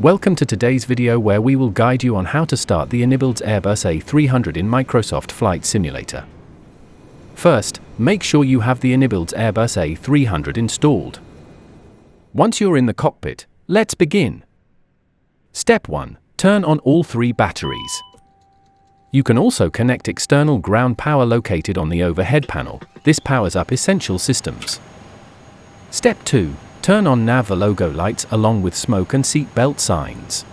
Welcome to today's video where we will guide you on how to start the Inibuilds Airbus A300 in Microsoft Flight Simulator. First, make sure you have the Inibuilds Airbus A300 installed. Once you're in the cockpit, let's begin. Step 1. Turn on all 3 batteries. You can also connect external ground power located on the overhead panel. This powers up essential systems. Step 2. Turn on nav logo lights along with smoke and seat belt signs.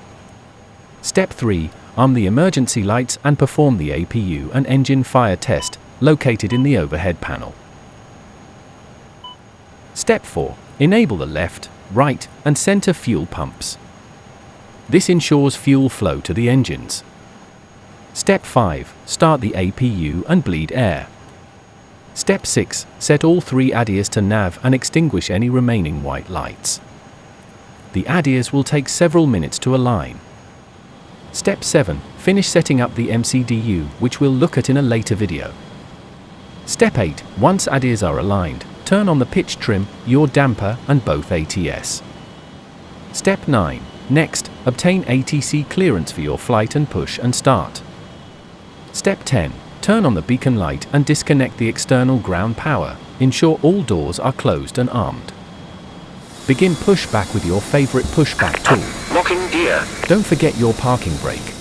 Step 3. Arm the emergency lights and perform the APU and engine fire test, located in the overhead panel. Step 4. Enable the left, right, and center fuel pumps. This ensures fuel flow to the engines. Step 5. Start the APU and bleed air. Step 6. Set all 3 ADIAs to nav and extinguish any remaining white lights. The ADIAs will take several minutes to align. Step 7. Finish setting up the MCDU, which we'll look at in a later video. Step 8. Once ADIAs are aligned, turn on the pitch trim, yaw damper, and both ATS. Step 9. Next, obtain ATC clearance for your flight and push and start. Step 10. Turn on the beacon light and disconnect the external ground power. Ensure all doors are closed and armed. Begin pushback with your favorite pushback tool. Locking gear. Don't forget your parking brake.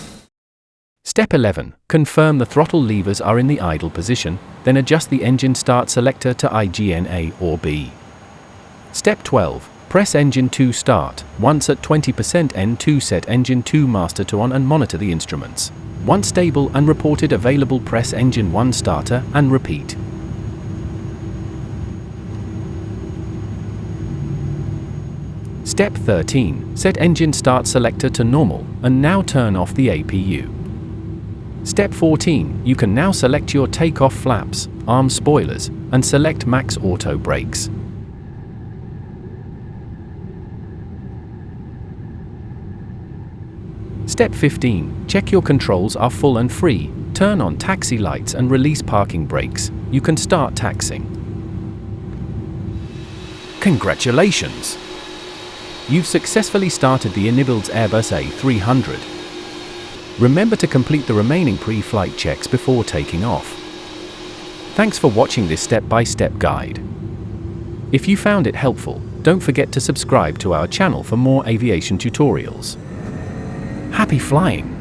Step 11. Confirm the throttle levers are in the idle position, then adjust the engine start selector to IGN A or B. Step 12. Press engine 2 start. Once at 20% N2, set engine 2 master to on and monitor the instruments. Once stable and reported available, press engine 1 starter and repeat. Step 13. Set engine start selector to normal and now turn off the APU. Step 14. You can now select your takeoff flaps, arm spoilers, and select max auto brakes. Step 15. Check your controls are full and free. Turn on taxi lights and release parking brakes. You can start taxiing. Congratulations! You've successfully started the Inibuilds Airbus A300. Remember to complete the remaining pre-flight checks before taking off. Thanks for watching this step-by-step guide. If you found it helpful, don't forget to subscribe to our channel for more aviation tutorials. Happy flying!